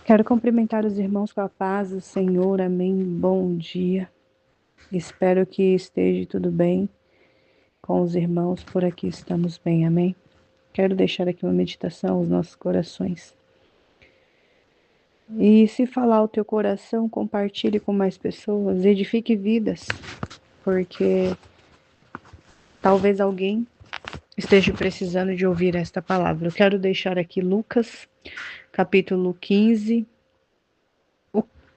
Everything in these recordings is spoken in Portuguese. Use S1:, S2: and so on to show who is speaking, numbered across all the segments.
S1: Quero cumprimentar os irmãos com a paz do Senhor, amém. Bom dia. Espero que esteja tudo bem com os irmãos, por aqui estamos bem, amém. Quero deixar aqui uma meditação aos nossos corações. E se falar o teu coração, compartilhe com mais pessoas, edifique vidas, porque talvez alguém esteja precisando de ouvir esta palavra. Eu quero deixar aqui Lucas, capítulo 15,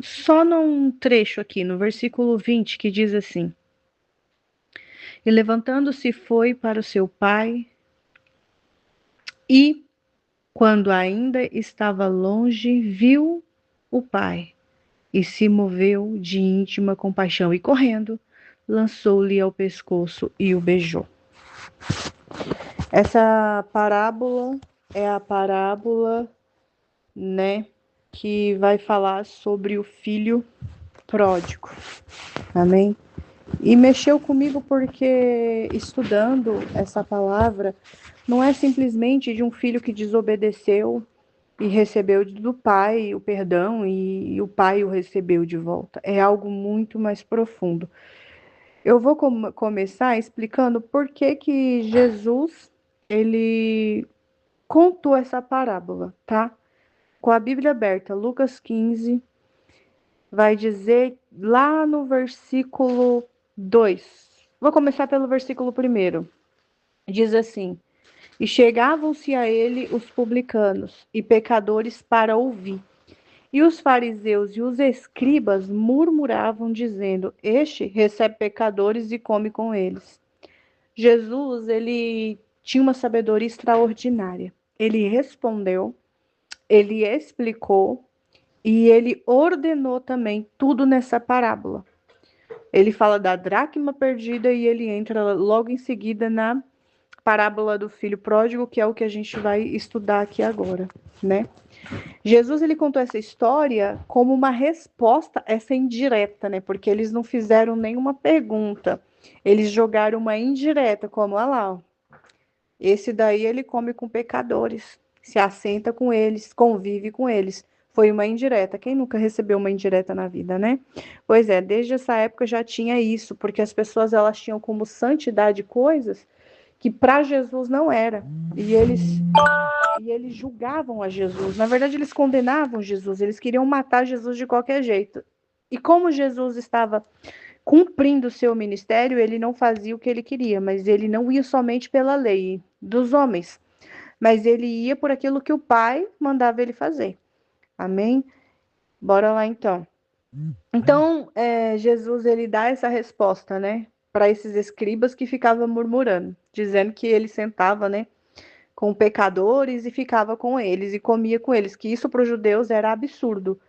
S1: só num trecho aqui, no versículo 20, que diz assim: E levantando-se foi para o seu pai, e, quando ainda estava longe, viu o pai, e se moveu de íntima compaixão, e correndo, lançou-lhe ao pescoço e o beijou. Essa parábola é a parábola, né, que vai falar sobre o filho pródigo. Amém? E mexeu comigo porque, estudando essa palavra, não é simplesmente de um filho que desobedeceu e recebeu do pai o perdão e o pai o recebeu de volta. É algo muito mais profundo. Eu vou começar explicando por que que Jesus ele contou essa parábola, tá? Com a Bíblia aberta, Lucas 15 vai dizer lá no versículo 2. Vou começar pelo versículo 1. Diz assim: E chegavam-se a ele os publicanos e pecadores para ouvir. E os fariseus e os escribas murmuravam, dizendo: Este recebe pecadores e come com eles. Jesus, ele tinha uma sabedoria extraordinária. Ele respondeu, ele explicou e ele ordenou também tudo nessa parábola. Ele fala da dracma perdida e ele entra logo em seguida na parábola do filho pródigo, que é o que a gente vai estudar aqui agora, né? Jesus ele contou essa história como uma resposta a essa indireta, né? Porque eles não fizeram nenhuma pergunta. Eles jogaram uma indireta, como olha lá, ó, esse daí ele come com pecadores, se assenta com eles, convive com eles. Foi uma indireta. Quem nunca recebeu uma indireta na vida, né? Pois é, desde essa época já tinha isso, porque as pessoas elas tinham como santidade coisas que para Jesus não era. E eles julgavam a Jesus. Na verdade, eles condenavam Jesus, eles queriam matar Jesus de qualquer jeito. E como Jesus estava cumprindo o seu ministério, ele não fazia o que ele queria, mas ele não ia somente pela lei dos homens, mas ele ia por aquilo que o Pai mandava ele fazer. Amém? Bora lá então. Então, Jesus ele dá essa resposta, né, para esses escribas que ficavam murmurando, dizendo que ele sentava, né, com pecadores e ficava com eles e comia com eles, que isso para os judeus era absurdo.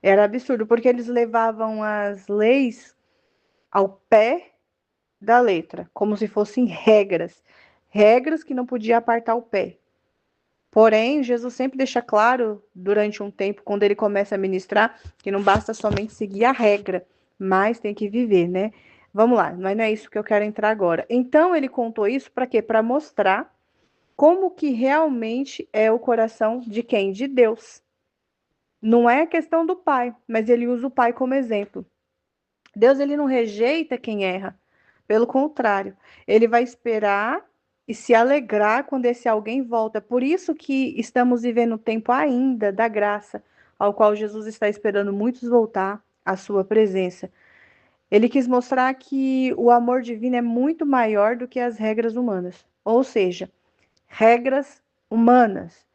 S1: Era absurdo, porque eles levavam as leis ao pé da letra, como se fossem regras, regras que não podia apartar o pé. Porém, Jesus sempre deixa claro, durante um tempo, quando ele começa a ministrar, que não basta somente seguir a regra, mas tem que viver, né? Vamos lá, mas não é isso que eu quero entrar agora. Então, ele contou isso para quê? Para mostrar como que realmente é o coração de quem? De Deus. Não é a questão do pai, mas ele usa o pai como exemplo. Deus ele não rejeita quem erra. Pelo contrário, ele vai esperar e se alegrar quando esse alguém volta. Por isso que estamos vivendo o tempo ainda da graça, ao qual Jesus está esperando muitos voltar à sua presença. Ele quis mostrar que o amor divino é muito maior do que as regras humanas. Ou seja, regras humanas,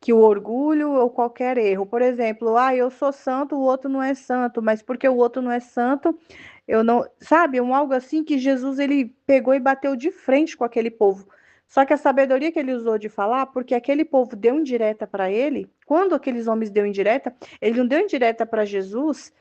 S1: que o orgulho ou qualquer erro. Por exemplo, eu sou santo, o outro não é santo, mas porque o outro não é santo, eu não, sabe, algo assim que Jesus ele pegou e bateu de frente com aquele povo. Só que a sabedoria que ele usou de falar, porque aquele povo deu indireta para ele, quando aqueles homens deu indireta, ele não deu indireta para Jesus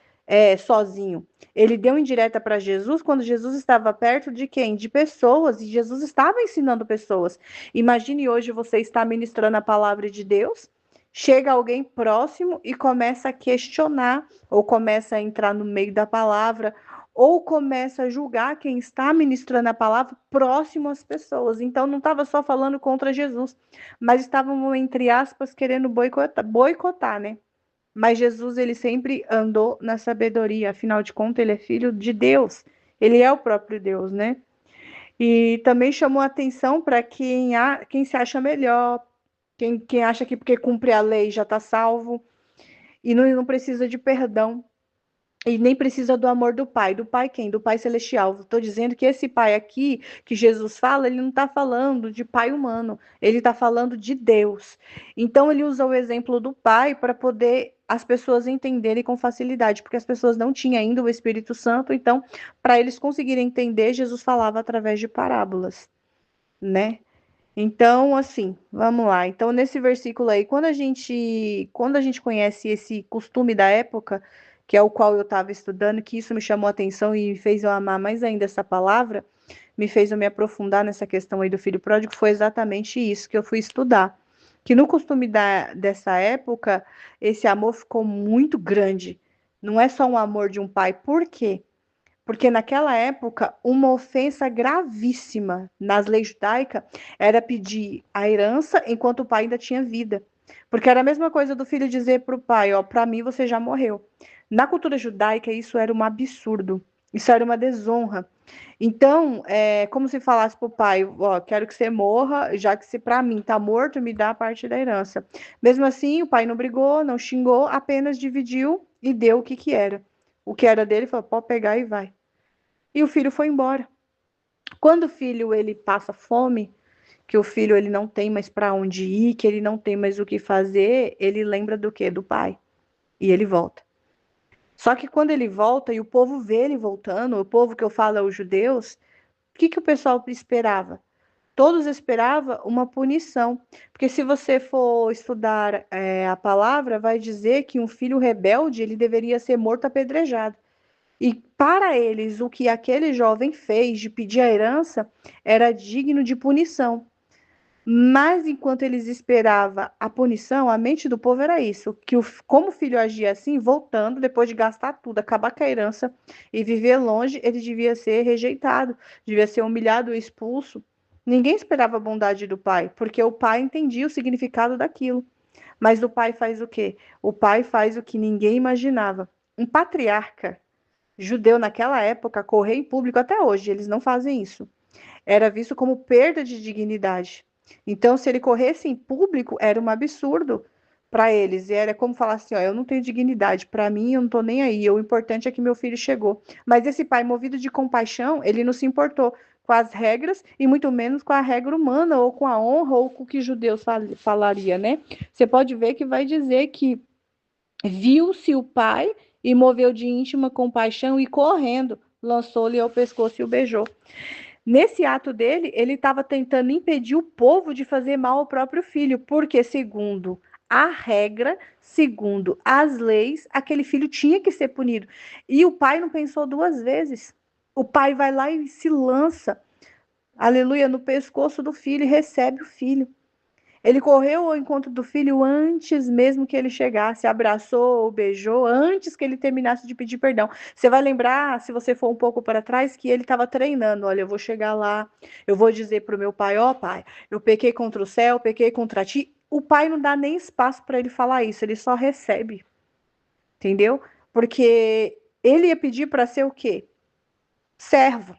S1: sozinho. Ele deu indireta para Jesus quando Jesus estava perto de quem? De pessoas, e Jesus estava ensinando pessoas. Imagine hoje você está ministrando a palavra de Deus, chega alguém próximo e começa a questionar, ou começa a entrar no meio da palavra, ou começa a julgar quem está ministrando a palavra próximo às pessoas. Então não estava só falando contra Jesus, mas estavam, entre aspas, querendo boicotar, né? Mas Jesus, ele sempre andou na sabedoria, afinal de contas, ele é filho de Deus. Ele é o próprio Deus, né? E também chamou atenção para quem se acha melhor, quem acha que porque cumpre a lei já está salvo e não precisa de perdão. E nem precisa do amor do Pai. Do Pai quem? Do Pai Celestial. Estou dizendo que esse Pai aqui, que Jesus fala, ele não está falando de Pai humano. Ele está falando de Deus. Então, ele usa o exemplo do Pai para poder as pessoas entenderem com facilidade, porque as pessoas não tinham ainda o Espírito Santo. Então, para eles conseguirem entender, Jesus falava através de parábolas, né? Então, assim, vamos lá. Então, nesse versículo aí, quando a gente conhece esse costume da época, que é o qual eu estava estudando, que isso me chamou a atenção e me fez eu amar mais ainda essa palavra, me fez eu me aprofundar nessa questão aí do filho pródigo, foi exatamente isso que eu fui estudar. Que no costume dessa época, esse amor ficou muito grande. Não é só um amor de um pai. Por quê? Porque naquela época, uma ofensa gravíssima nas leis judaicas era pedir a herança enquanto o pai ainda tinha vida. Porque era a mesma coisa do filho dizer para o pai, ó, para mim você já morreu. Na cultura judaica, isso era um absurdo. Isso era uma desonra. Então, é como se falasse para o pai, ó, quero que você morra, já que se para mim está morto, me dá a parte da herança. Mesmo assim, o pai não brigou, não xingou, apenas dividiu e deu o que era. O que era dele, falou, pode pegar e vai. E o filho foi embora. Quando o filho ele passa fome, que o filho ele não tem mais para onde ir, que ele não tem mais o que fazer, ele lembra do quê? Do pai. E ele volta. Só que quando ele volta e o povo vê ele voltando, o povo que eu falo é os judeus, o que o pessoal esperava? Todos esperavam uma punição. Porque se você for estudar a palavra, vai dizer que um filho rebelde ele deveria ser morto apedrejado. E para eles, o que aquele jovem fez de pedir a herança era digno de punição. Mas enquanto eles esperavam a punição, a mente do povo era isso: que como o filho agia assim, voltando, depois de gastar tudo, acabar com a herança e viver longe, ele devia ser rejeitado, devia ser humilhado, expulso. Ninguém esperava a bondade do pai, porque o pai entendia o significado daquilo. Mas o pai faz o quê? O pai faz o que ninguém imaginava. Um patriarca judeu naquela época, correr em público até hoje, eles não fazem isso. Era visto como perda de dignidade. Então, se ele corresse em público, era um absurdo para eles. E era como falar assim: ó, eu não tenho dignidade, para mim eu não estou nem aí, o importante é que meu filho chegou. Mas esse pai, movido de compaixão, ele não se importou com as regras e muito menos com a regra humana, ou com a honra, ou com o que judeus falaria, né? Você pode ver que vai dizer que viu-se o pai e moveu de íntima compaixão e correndo, lançou-lhe ao pescoço e o beijou. Nesse ato dele, ele estava tentando impedir o povo de fazer mal ao próprio filho, porque, segundo a regra, segundo as leis, aquele filho tinha que ser punido. E o pai não pensou duas vezes. O pai vai lá e se lança, aleluia, no pescoço do filho e recebe o filho. Ele correu ao encontro do filho antes mesmo que ele chegasse, abraçou, beijou, antes que ele terminasse de pedir perdão. Você vai lembrar, se você for um pouco para trás, que ele estava treinando. Olha, eu vou chegar lá, eu vou dizer para o meu pai: ó, pai, eu pequei contra o céu, pequei contra ti. O pai não dá nem espaço para ele falar isso, ele só recebe, entendeu? Porque ele ia pedir para ser o quê? Servo,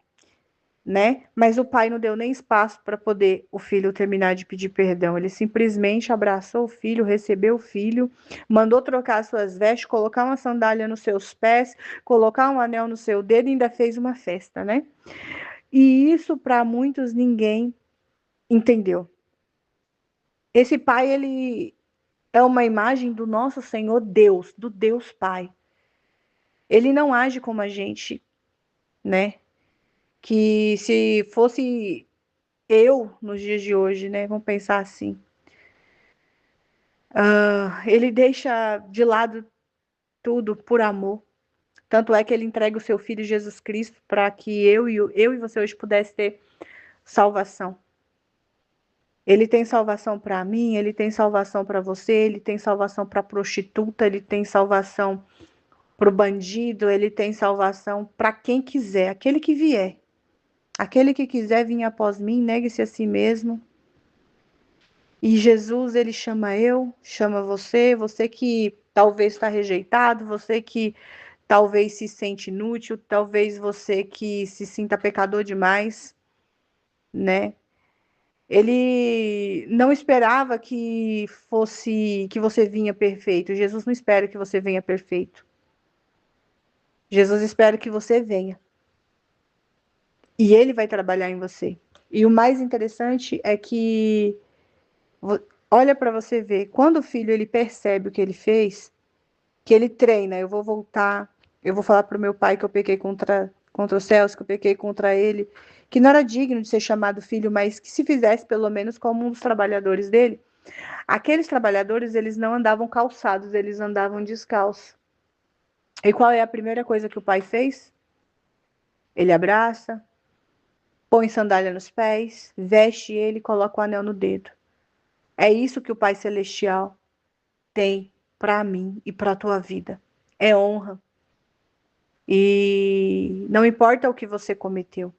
S1: né? Mas o pai não deu nem espaço para poder o filho terminar de pedir perdão. Ele simplesmente abraçou o filho, recebeu o filho, mandou trocar suas vestes, colocar uma sandália nos seus pés, colocar um anel no seu dedo e ainda fez uma festa, né? E isso para muitos ninguém entendeu. Esse pai, ele é uma imagem do nosso Senhor Deus, do Deus Pai. Ele não age como a gente, né? Que se fosse eu nos dias de hoje, né? Vamos pensar assim. Ele deixa de lado tudo por amor. Tanto é que ele entrega o seu filho Jesus Cristo para que eu e você hoje pudesse ter salvação. Ele tem salvação para mim, ele tem salvação para você, ele tem salvação para a prostituta, ele tem salvação para o bandido, ele tem salvação para quem quiser, aquele que vier. Aquele que quiser vir após mim, negue-se a si mesmo. E Jesus, ele chama eu, chama você, você que talvez está rejeitado, você que talvez se sente inútil, talvez você que se sinta pecador demais, né? Ele não esperava que você vinha perfeito. Jesus não espera que você venha perfeito. Jesus espera que você venha. E ele vai trabalhar em você. E o mais interessante é que olha para você ver, quando o filho ele percebe o que ele fez, que ele treina, eu vou voltar, eu vou falar para o meu pai que eu pequei contra os céus, que eu pequei contra ele, que não era digno de ser chamado filho, mas que se fizesse pelo menos como um dos trabalhadores dele. Aqueles trabalhadores, eles não andavam calçados, eles andavam descalços. E qual é a primeira coisa que o pai fez? Ele abraça, põe sandália nos pés, veste ele e coloca o anel no dedo. É isso que o Pai Celestial tem para mim e para a tua vida. É honra. E não importa o que você cometeu,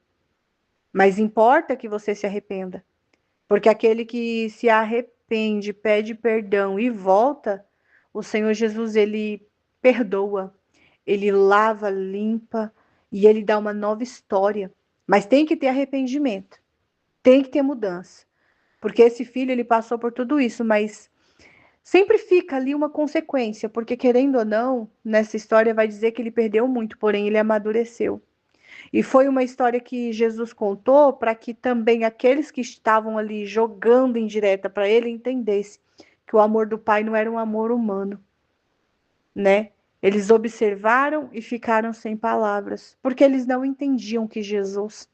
S1: mas importa que você se arrependa. Porque aquele que se arrepende, pede perdão e volta, o Senhor Jesus, ele perdoa, ele lava, limpa e ele dá uma nova história. Mas tem que ter arrependimento, tem que ter mudança. Porque esse filho, ele passou por tudo isso, mas sempre fica ali uma consequência, porque querendo ou não, nessa história vai dizer que ele perdeu muito, porém ele amadureceu. E foi uma história que Jesus contou para que também aqueles que estavam ali jogando indireta para ele entendessem que o amor do Pai não era um amor humano, né? Eles observaram e ficaram sem palavras, porque eles não entendiam o que Jesus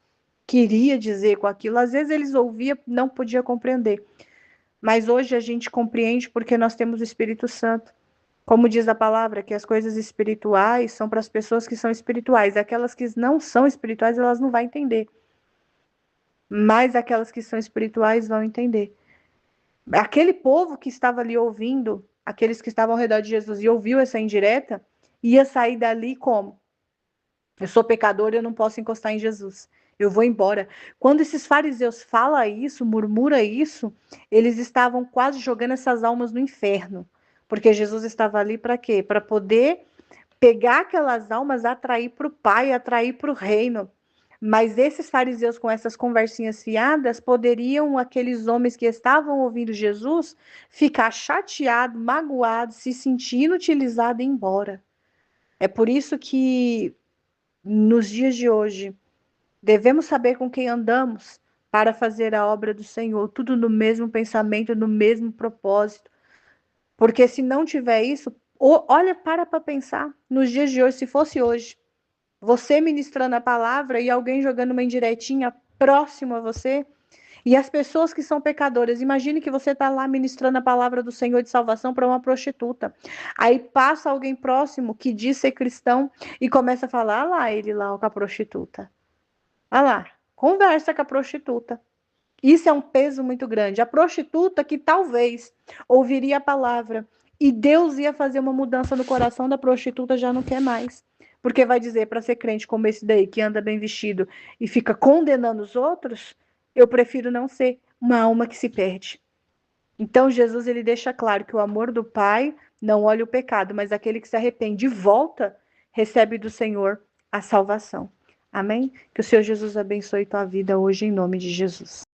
S1: queria dizer com aquilo. Às vezes eles ouviam, não podia compreender. Mas hoje a gente compreende porque nós temos o Espírito Santo. Como diz a palavra, que as coisas espirituais são para as pessoas que são espirituais. Aquelas que não são espirituais, elas não vão entender. Mas aquelas que são espirituais vão entender. Aquele povo que estava ali ouvindo, aqueles que estavam ao redor de Jesus e ouviu essa indireta, ia sair dali como? Eu sou pecador, eu não posso encostar em Jesus. Eu vou embora. Quando esses fariseus falam isso, murmura isso, eles estavam quase jogando essas almas no inferno. Porque Jesus estava ali para quê? Para poder pegar aquelas almas, atrair para o Pai, atrair para o reino. Mas esses fariseus com essas conversinhas fiadas, poderiam aqueles homens que estavam ouvindo Jesus ficar chateados, magoados, se sentir inutilizados e ir embora. É por isso que nos dias de hoje devemos saber com quem andamos para fazer a obra do Senhor, tudo no mesmo pensamento, no mesmo propósito. Porque se não tiver isso, olha, para pensar, nos dias de hoje, se fosse hoje, você ministrando a palavra e alguém jogando uma indiretinha próximo a você, e as pessoas que são pecadoras, imagine que você está lá ministrando a palavra do Senhor de salvação para uma prostituta. Aí passa alguém próximo que diz ser cristão e começa a falar, ah lá, ele lá com a prostituta. Ah lá, conversa com a prostituta. Isso é um peso muito grande. A prostituta que talvez ouviria a palavra e Deus ia fazer uma mudança no coração da prostituta, já não quer mais. Porque vai dizer, para ser crente como esse daí, que anda bem vestido e fica condenando os outros, eu prefiro não ser uma alma que se perde. Então Jesus ele deixa claro que o amor do Pai não olha o pecado, mas aquele que se arrepende e volta, recebe do Senhor a salvação. Amém? Que o Senhor Jesus abençoe tua vida hoje em nome de Jesus.